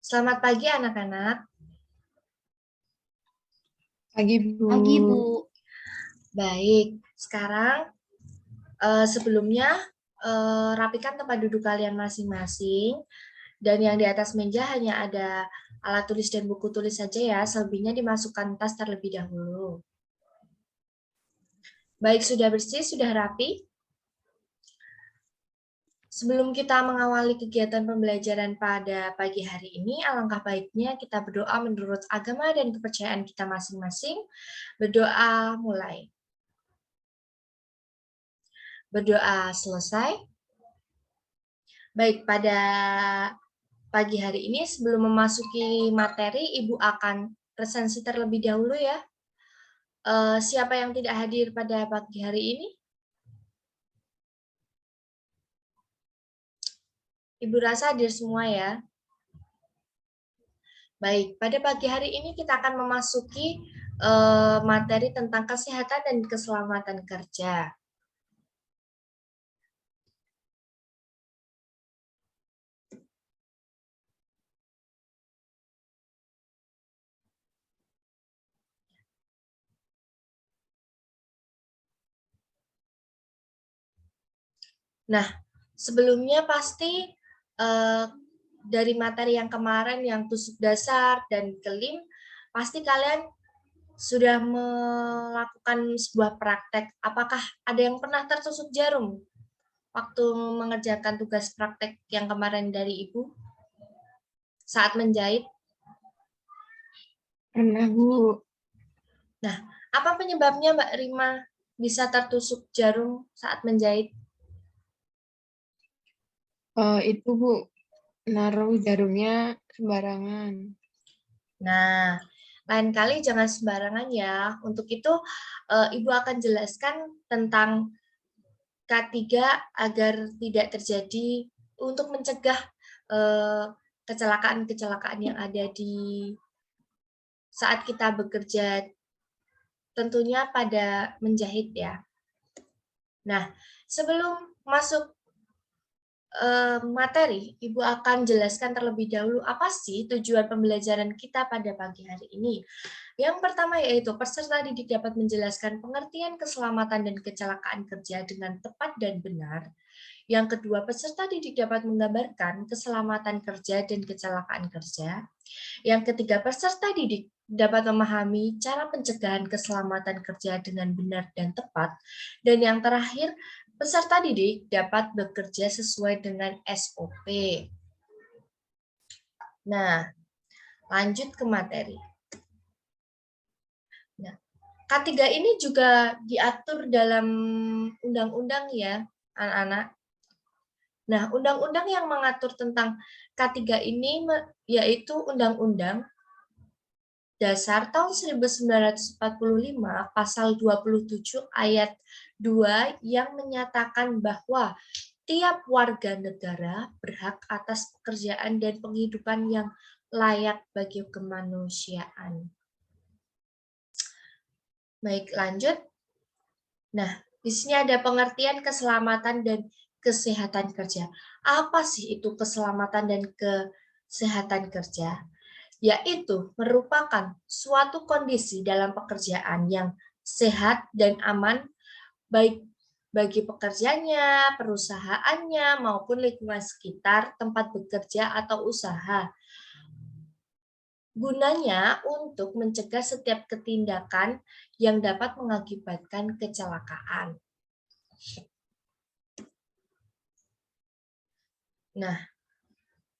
Selamat pagi anak-anak. Pagi, Bu. Pagi, Bu. Baik, sekarang sebelumnya rapikan tempat duduk kalian masing-masing. Dan yang di atas meja hanya ada alat tulis dan buku tulis saja ya. Selebihnya dimasukkan tas terlebih dahulu. Baik, sudah bersih, sudah rapi. Sebelum kita mengawali kegiatan pembelajaran pada pagi hari ini, alangkah baiknya kita berdoa menurut agama dan kepercayaan kita masing-masing. Berdoa mulai. Berdoa selesai. Baik, pada pagi hari ini sebelum memasuki materi, Ibu akan presensi terlebih dahulu ya. Siapa yang tidak hadir pada pagi hari ini? Ibu rasa hadir semua ya. Baik, pada pagi hari ini kita akan memasuki materi tentang kesehatan dan keselamatan kerja. Nah, sebelumnya pasti dari materi yang kemarin yang tusuk dasar dan kelim, pasti kalian sudah melakukan sebuah praktek. Apakah ada yang pernah tertusuk jarum waktu mengerjakan tugas praktek yang kemarin dari Ibu saat menjahit? Pernah, Bu. Nah, apa penyebabnya Mbak Rima bisa tertusuk jarum saat menjahit? Itu, Bu, naruh jarumnya sembarangan. Nah, lain kali jangan sembarangan ya. Untuk itu, Ibu akan jelaskan tentang K3 agar tidak terjadi untuk mencegah kecelakaan-kecelakaan yang ada di saat kita bekerja, tentunya pada menjahit ya. Nah, sebelum masuk materi, Ibu akan jelaskan terlebih dahulu apa sih tujuan pembelajaran kita pada pagi hari ini. Yang pertama yaitu peserta didik dapat menjelaskan pengertian keselamatan dan kecelakaan kerja dengan tepat dan benar. Yang kedua, peserta didik dapat menggambarkan keselamatan kerja dan kecelakaan kerja. Yang ketiga, peserta didik dapat memahami cara pencegahan keselamatan kerja dengan benar dan tepat. Dan yang terakhir, peserta didik dapat bekerja sesuai dengan SOP. Nah, lanjut ke materi. Nah, K3 ini juga diatur dalam undang-undang ya, anak-anak. Nah, undang-undang yang mengatur tentang K3 ini yaitu Undang-Undang Dasar tahun 1945 pasal 27 ayat 2 yang menyatakan bahwa tiap warga negara berhak atas pekerjaan dan penghidupan yang layak bagi kemanusiaan. Baik, lanjut. Nah, di sini ada pengertian keselamatan dan kesehatan kerja. Apa sih itu keselamatan dan kesehatan kerja? Yaitu merupakan suatu kondisi dalam pekerjaan yang sehat dan aman baik bagi pekerjanya, perusahaannya, maupun lingkungan sekitar tempat bekerja atau usaha. Gunanya untuk mencegah setiap ketindakan yang dapat mengakibatkan kecelakaan. Nah,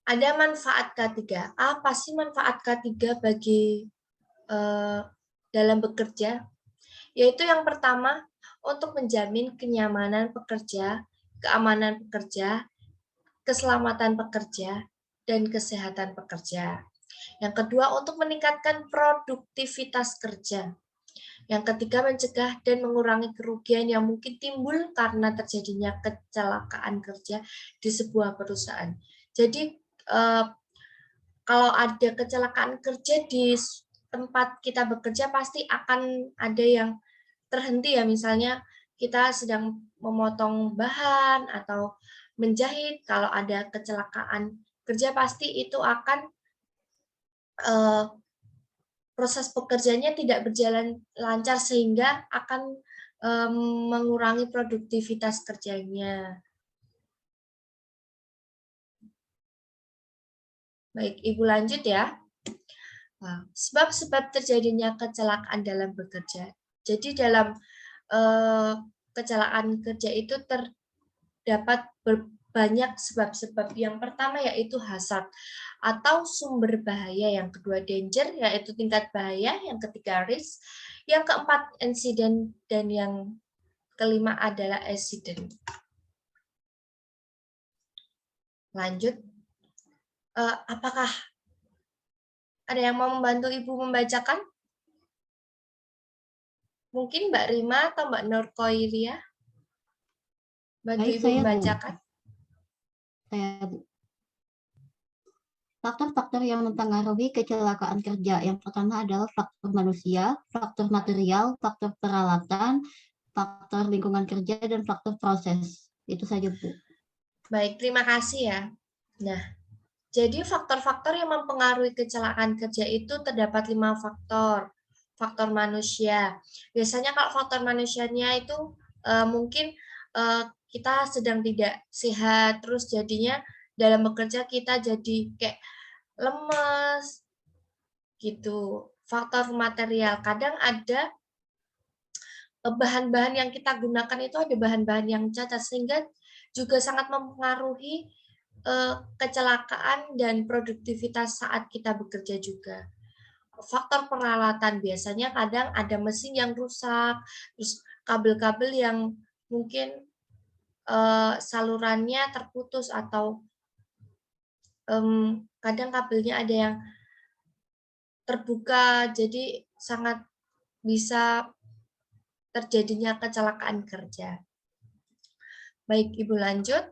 ada manfaat K3. Apa sih manfaat K3 bagi dalam bekerja? Yaitu yang pertama, untuk menjamin kenyamanan pekerja, keamanan pekerja, keselamatan pekerja, dan kesehatan pekerja. Yang kedua, untuk meningkatkan produktivitas kerja. Yang ketiga, mencegah dan mengurangi kerugian yang mungkin timbul karena terjadinya kecelakaan kerja di sebuah perusahaan. Jadi, kalau ada kecelakaan kerja di tempat kita bekerja, pasti akan ada yang terhenti ya, misalnya kita sedang memotong bahan atau menjahit, kalau ada kecelakaan kerja pasti itu akan proses pekerjaannya tidak berjalan lancar sehingga akan mengurangi produktivitas kerjanya. Baik, Ibu lanjut ya. Sebab-sebab terjadinya kecelakaan dalam bekerja. Jadi dalam kecelakaan kerja itu terdapat banyak sebab-sebab. Yang pertama yaitu hazard atau sumber bahaya, yang kedua danger yaitu tingkat bahaya, yang ketiga risk, yang keempat insiden, dan yang kelima adalah accident. Lanjut, apakah ada yang mau membantu Ibu membacakan? Mungkin Mbak Rima atau Mbak Nurkoiria? Bantu Baik, Ibu membacakan. Saya, Bu. Faktor-faktor yang mempengaruhi kecelakaan kerja. Yang pertama adalah faktor manusia, faktor material, faktor peralatan, faktor lingkungan kerja, dan faktor proses. Itu saja, Bu. Baik, terima kasih ya. Nah, jadi faktor-faktor yang mempengaruhi kecelakaan kerja itu terdapat 5 faktor. Faktor manusia. Biasanya kalau faktor manusianya itu mungkin kita sedang tidak sehat, terus jadinya dalam bekerja kita jadi kayak lemes, gitu. Faktor material. Kadang ada bahan-bahan yang kita gunakan itu ada bahan-bahan yang cacat, sehingga juga sangat mempengaruhi kecelakaan dan produktivitas saat kita bekerja juga. Faktor peralatan, biasanya kadang ada mesin yang rusak, terus kabel-kabel yang mungkin salurannya terputus, atau kadang kabelnya ada yang terbuka, jadi sangat bisa terjadinya kecelakaan kerja. Baik, Ibu lanjut.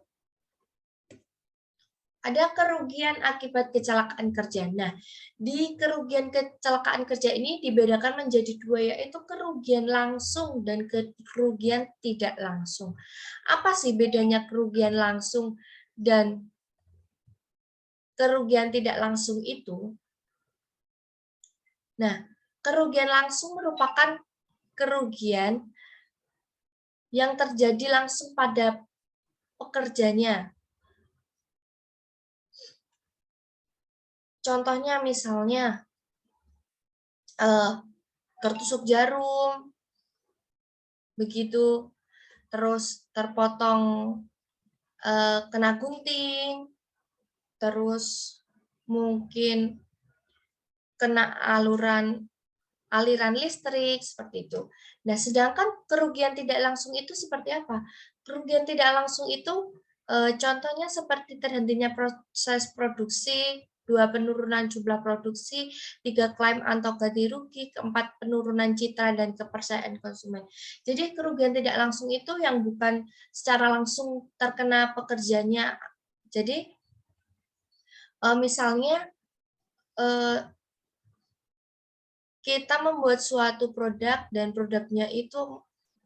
Ada kerugian akibat kecelakaan kerja. Nah, di kerugian kecelakaan kerja ini dibedakan menjadi dua, yaitu kerugian langsung dan kerugian tidak langsung. Apa sih bedanya kerugian langsung dan kerugian tidak langsung itu? Nah, kerugian langsung merupakan kerugian yang terjadi langsung pada pekerjanya. Contohnya misalnya tertusuk jarum, begitu, terus terpotong kena gunting, terus mungkin kena aliran listrik, seperti itu. Nah, sedangkan kerugian tidak langsung itu seperti apa? Kerugian tidak langsung itu contohnya seperti terhentinya proses produksi, 2 penurunan jumlah produksi, 3 klaim atau ganti rugi, 4 penurunan citra dan kepercayaan konsumen. Jadi kerugian tidak langsung itu yang bukan secara langsung terkena pekerjanya. Jadi misalnya kita membuat suatu produk dan produknya itu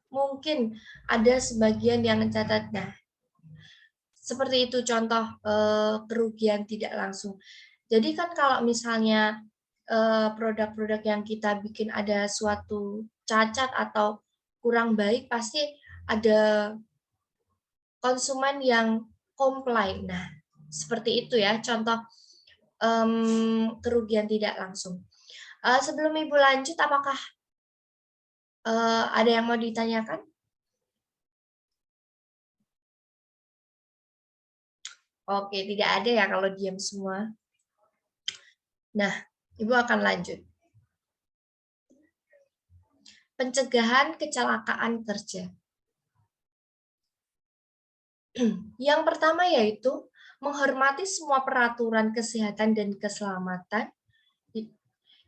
mungkin ada sebagian yang mencatat. Nah, seperti itu contoh kerugian tidak langsung. Jadi kan kalau misalnya produk-produk yang kita bikin ada suatu cacat atau kurang baik, pasti ada konsumen yang komplain. Nah, seperti itu ya contoh kerugian tidak langsung. Sebelum Ibu lanjut, apakah ada yang mau ditanyakan? Oke, tidak ada ya kalau diam semua. Nah, Ibu akan lanjut. Pencegahan kecelakaan kerja. Yang pertama yaitu menghormati semua peraturan kesehatan dan keselamatan.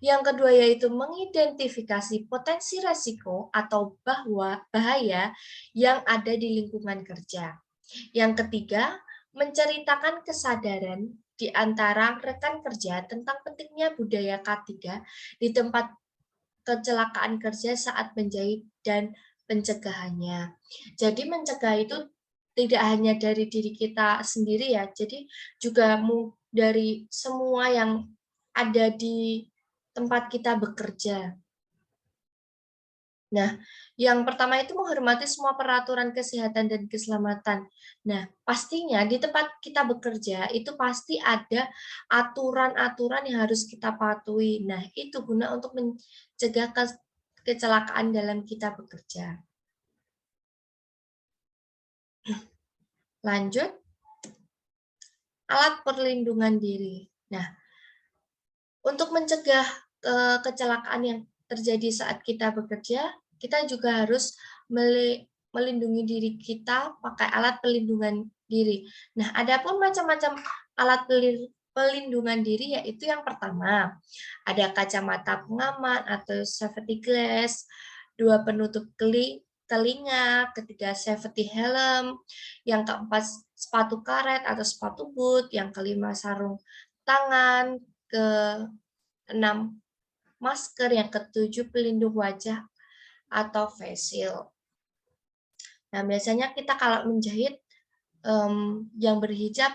Yang kedua yaitu mengidentifikasi potensi risiko atau bahaya yang ada di lingkungan kerja. Yang ketiga, menceritakan kesadaran di antara rekan kerja tentang pentingnya budaya K3 di tempat kecelakaan kerja saat menjahit dan pencegahannya. Jadi mencegah itu tidak hanya dari diri kita sendiri ya, jadi juga dari semua yang ada di tempat kita bekerja. Nah, yang pertama itu menghormati semua peraturan kesehatan dan keselamatan. Nah, pastinya di tempat kita bekerja itu pasti ada aturan-aturan yang harus kita patuhi. Nah, itu guna untuk mencegah kecelakaan dalam kita bekerja. Lanjut, alat perlindungan diri. Nah, untuk mencegah kecelakaan yang terjadi saat kita bekerja, kita juga harus melindungi diri kita pakai alat pelindungan diri. Nah, adapun macam-macam alat pelindungan diri yaitu yang pertama, ada kacamata pengaman atau safety glass, 2 penutup telinga, ketiga safety helm, yang keempat sepatu karet atau sepatu boot, yang kelima sarung tangan, ke-6 masker, yang ke-7 pelindung wajah atau face shield. Nah, biasanya kita kalau menjahit yang berhijab,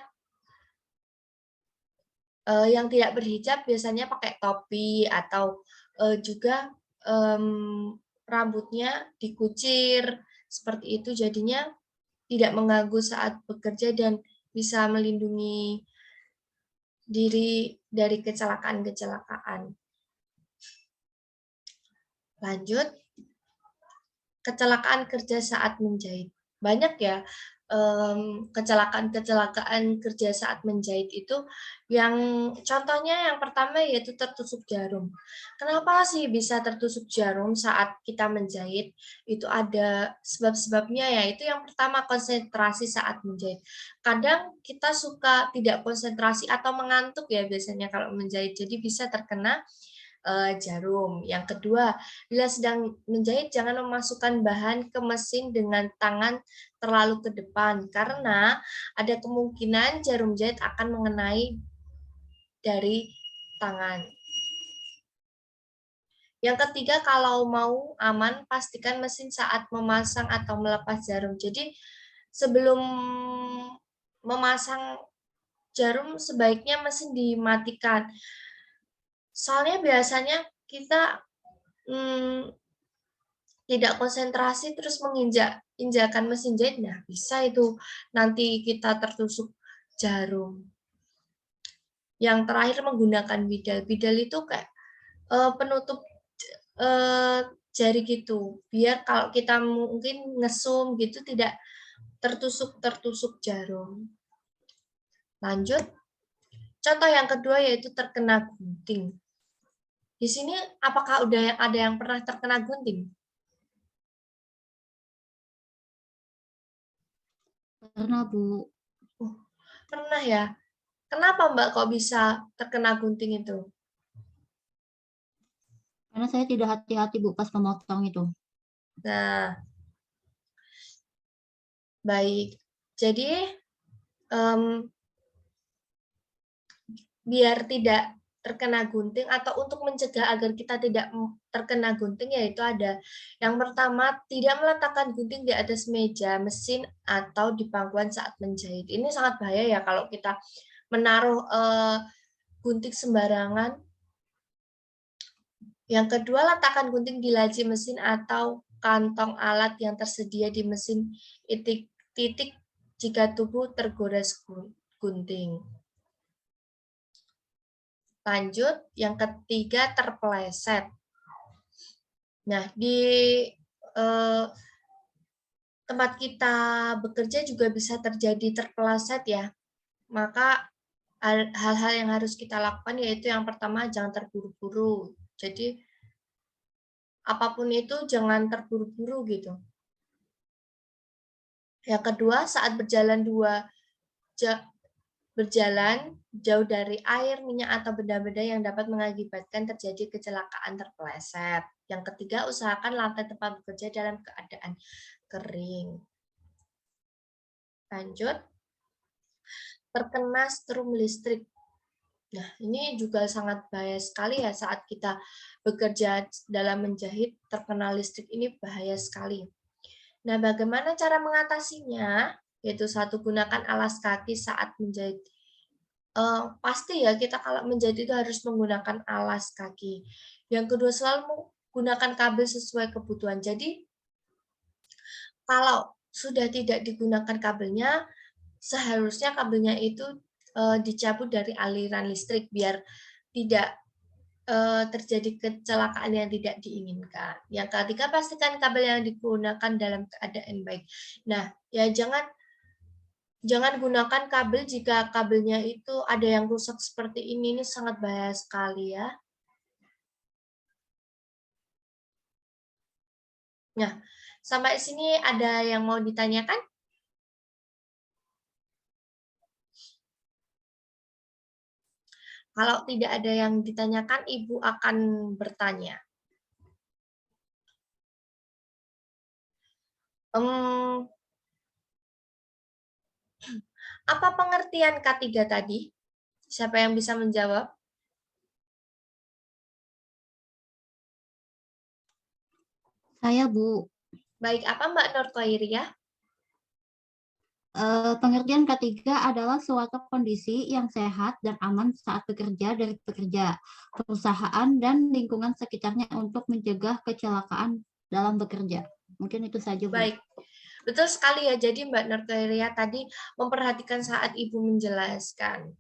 yang tidak berhijab biasanya pakai topi atau juga rambutnya dikucir seperti itu, jadinya tidak mengganggu saat bekerja dan bisa melindungi diri dari kecelakaan-kecelakaan. Lanjut, kecelakaan kerja saat menjahit. Banyak ya kecelakaan-kecelakaan kerja saat menjahit itu, yang contohnya yang pertama yaitu tertusuk jarum. Kenapa sih bisa tertusuk jarum saat kita menjahit? Itu ada sebab-sebabnya, yaitu yang pertama konsentrasi saat menjahit. Kadang kita suka tidak konsentrasi atau mengantuk ya biasanya kalau menjahit, jadi bisa terkena jarum. Yang kedua, bila sedang menjahit jangan memasukkan bahan ke mesin dengan tangan terlalu ke depan, karena ada kemungkinan jarum jahit akan mengenai dari tangan. Yang ketiga, kalau mau aman, pastikan mesin saat memasang atau melepas jarum. Jadi sebelum memasang jarum sebaiknya mesin dimatikan. Soalnya biasanya kita tidak konsentrasi terus injakan mesin jahit, nah bisa itu nanti kita tertusuk jarum. Yang terakhir, menggunakan bidal. Bidal itu kayak penutup jari gitu, biar kalau kita mungkin ngesum gitu tidak tertusuk jarum. Lanjut, contoh yang kedua yaitu terkena gunting. Di sini apakah ada yang pernah terkena gunting? Pernah, Bu. Pernah ya? Kenapa Mbak kok bisa terkena gunting itu? Karena saya tidak hati-hati, Bu, pas memotong itu. Nah, baik. Jadi, biar tidak terkena gunting atau untuk mencegah agar kita tidak terkena gunting, yaitu ada yang pertama, tidak meletakkan gunting di atas meja, mesin, atau di pangkuan saat menjahit. Ini sangat bahaya ya kalau kita menaruh gunting sembarangan. Yang kedua, letakkan gunting di laci mesin atau kantong alat yang tersedia di mesin titik jika tubuh tergores gunting. Lanjut, yang ketiga, terpeleset. Nah, di tempat kita bekerja juga bisa terjadi terpeleset ya. Maka hal-hal yang harus kita lakukan yaitu yang pertama, jangan terburu-buru. Jadi apapun itu jangan terburu-buru gitu. Yang kedua, saat berjalan jauh dari air, minyak, atau benda-benda yang dapat mengakibatkan terjadi kecelakaan terpeleset. Yang ketiga, usahakan lantai tempat bekerja dalam keadaan kering. Lanjut, terkena strum listrik. Nah, ini juga sangat bahaya sekali ya saat kita bekerja dalam menjahit, terkena listrik ini bahaya sekali. Nah, bagaimana cara mengatasinya? Yaitu satu, gunakan alas kaki saat menjahit. pasti ya kita kalau menjahit itu harus menggunakan alas kaki. Yang kedua, selalu menggunakan kabel sesuai kebutuhan. Jadi kalau sudah tidak digunakan kabelnya, seharusnya kabelnya itu dicabut dari aliran listrik biar tidak terjadi kecelakaan yang tidak diinginkan. Yang ketiga, pastikan kabel yang digunakan dalam keadaan baik. Nah, ya jangan gunakan kabel jika kabelnya itu ada yang rusak seperti ini sangat bahaya sekali ya. Nah, sampai sini ada yang mau ditanyakan? Kalau tidak ada yang ditanyakan, Ibu akan bertanya. Apa pengertian K3 tadi? Siapa yang bisa menjawab? Saya, Bu. Baik, apa Mbak Nur Khairia? Pengertian ketiga adalah suatu kondisi yang sehat dan aman saat bekerja dari pekerja, perusahaan, dan lingkungan sekitarnya untuk mencegah kecelakaan dalam bekerja. Mungkin itu saja, Bu. Baik, betul sekali ya. Jadi Mbak Nur Khairia tadi memperhatikan saat Ibu menjelaskan.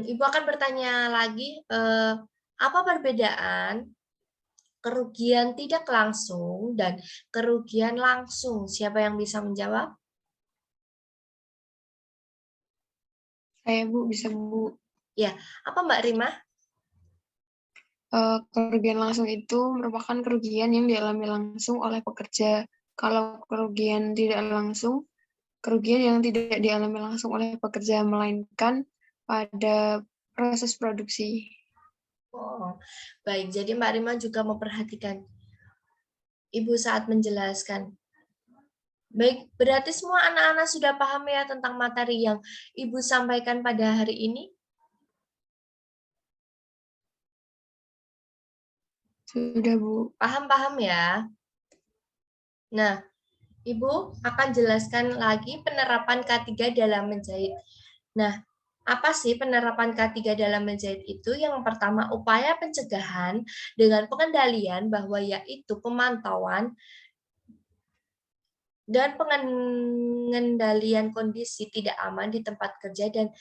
Ibu akan bertanya lagi, apa perbedaan kerugian tidak langsung dan kerugian langsung? Siapa yang bisa menjawab? Saya, Bu, bisa, Bu. Ya, apa Mbak Rima? Kerugian langsung itu merupakan kerugian yang dialami langsung oleh pekerja. Kalau kerugian tidak langsung, kerugian yang tidak dialami langsung oleh pekerja, melainkan pada proses produksi. Oh, baik. Jadi Mbak Rima juga memperhatikan Ibu saat menjelaskan. Baik, berarti semua anak-anak sudah paham ya tentang materi yang Ibu sampaikan pada hari ini? Sudah, Bu. Paham-paham ya? Nah, Ibu akan jelaskan lagi penerapan K3 dalam menjahit. Nah, apa sih penerapan K3 dalam menjahit itu? Yang pertama, upaya pencegahan dengan pengendalian bahwa yaitu pemantauan dan pengendalian kondisi tidak aman di tempat kerja dan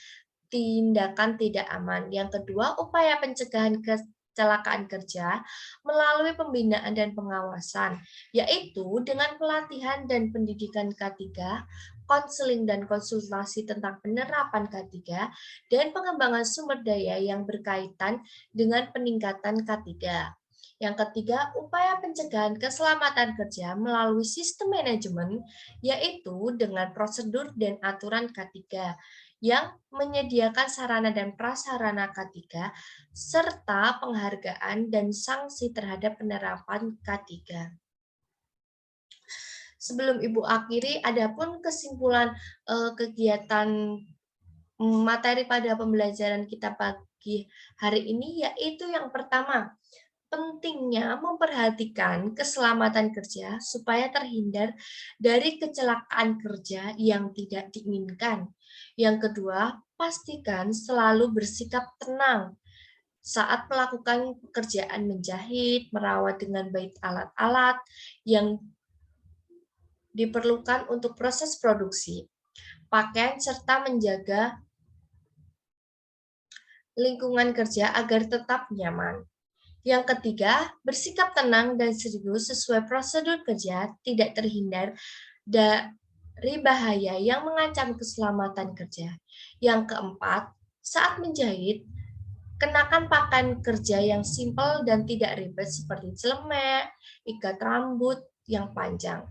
tindakan tidak aman. Yang kedua, upaya pencegahan kecelakaan kerja melalui pembinaan dan pengawasan, yaitu dengan pelatihan dan pendidikan K3, konseling dan konsultasi tentang penerapan K3, dan pengembangan sumber daya yang berkaitan dengan peningkatan K3. Yang ketiga, upaya pencegahan keselamatan kerja melalui sistem manajemen, yaitu dengan prosedur dan aturan K3 yang menyediakan sarana dan prasarana K3, serta penghargaan dan sanksi terhadap penerapan K3. Sebelum Ibu akhiri, adapun kesimpulan kegiatan materi pada pembelajaran kita pagi hari ini, yaitu yang pertama, pentingnya memperhatikan keselamatan kerja supaya terhindar dari kecelakaan kerja yang tidak diinginkan. Yang kedua, pastikan selalu bersikap tenang saat melakukan pekerjaan menjahit, merawat dengan baik alat-alat yang diperlukan untuk proses produksi, pakaian, serta menjaga lingkungan kerja agar tetap nyaman. Yang ketiga, bersikap tenang dan serius sesuai prosedur kerja, tidak terhindar dari bahaya yang mengancam keselamatan kerja. Yang keempat, saat menjahit, kenakan pakaian kerja yang simpel dan tidak ribet seperti celemek, ikat rambut yang panjang.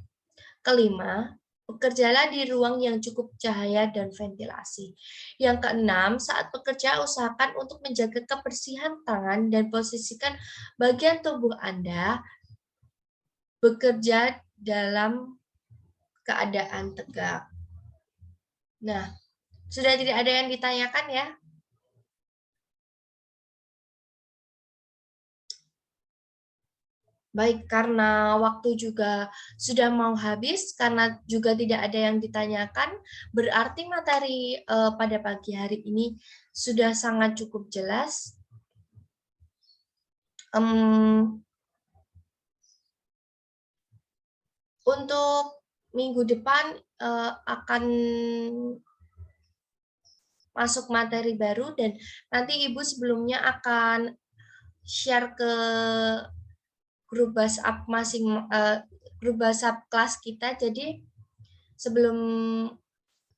Kelima, bekerjalah di ruang yang cukup cahaya dan ventilasi. Yang keenam, saat bekerja usahakan untuk menjaga kebersihan tangan dan posisikan bagian tubuh Anda bekerja dalam keadaan tegak. Nah, sudah tidak ada yang ditanyakan ya? Baik, karena waktu juga sudah mau habis, karena juga tidak ada yang ditanyakan, berarti materi pada pagi hari ini sudah sangat cukup jelas. Untuk minggu depan akan masuk materi baru dan nanti Ibu sebelumnya akan share ke grup WhatsApp grup WhatsApp kelas kita. Jadi sebelum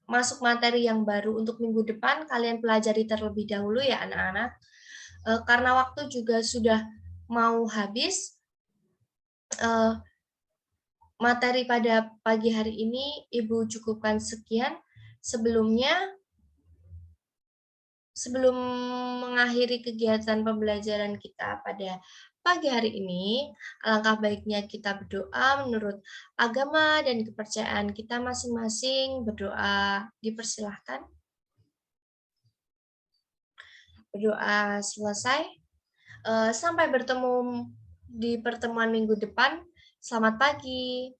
masuk materi yang baru untuk minggu depan, kalian pelajari terlebih dahulu ya anak-anak. Karena waktu juga sudah mau habis, materi pada pagi hari ini Ibu cukupkan sekian. Sebelum mengakhiri kegiatan pembelajaran kita pada pagi hari ini, alangkah baiknya kita berdoa menurut agama dan kepercayaan kita masing-masing. Berdoa dipersilahkan. Berdoa selesai. Sampai bertemu di pertemuan minggu depan. Selamat pagi.